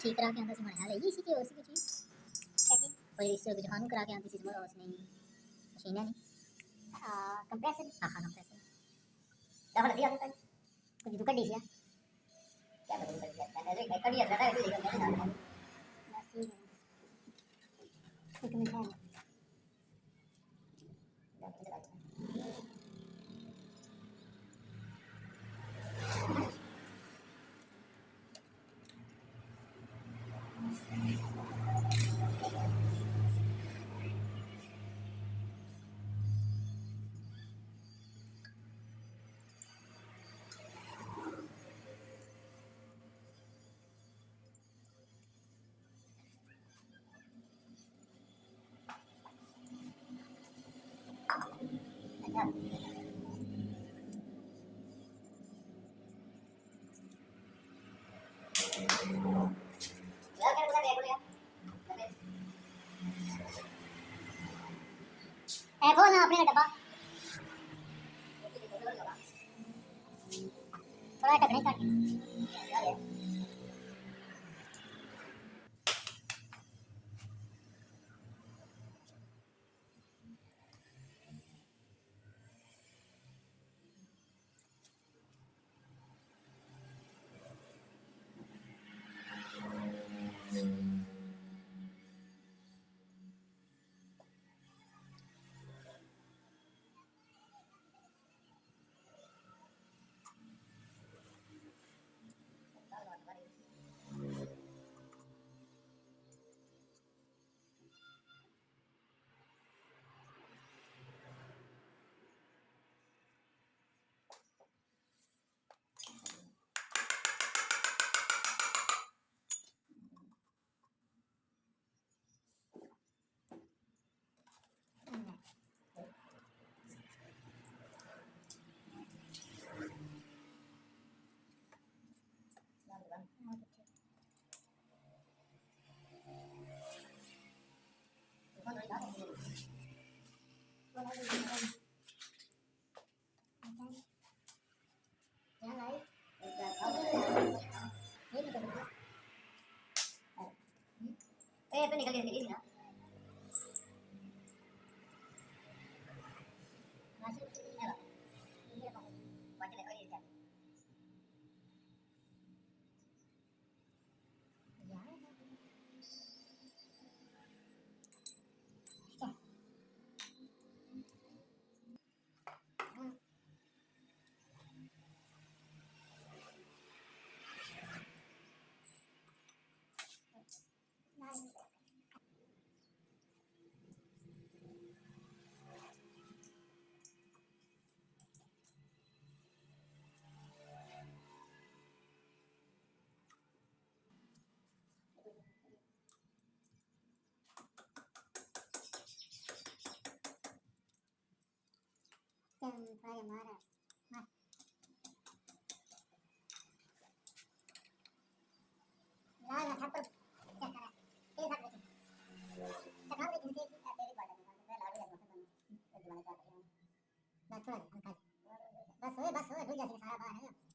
ठीक करा के आंदा सी मने हाले इसी की चीज कैसे और इससे कुछ हानु करा के आंदी सी मोर उसने मशीन है नहीं कंप्रेसर हां कंप्रेसर डबल दिया था कुछ दुकान दी क्या बदल कर दिया अरे कड़ी है लगा है एक मिनट है वो ना अपने डब्बा थोड़ा टकने काट तो निकल गई ना Saya marah. Mas. लाल ना थप्पड़ क्या करा ये सब लेकिन तकाल लेकिन से तेरी बात है मैं लाड़ जाता हूं तो तुम्हारे क्या करें बस थोड़ा हल्का बस हो ढुल जाए सारा बाहर है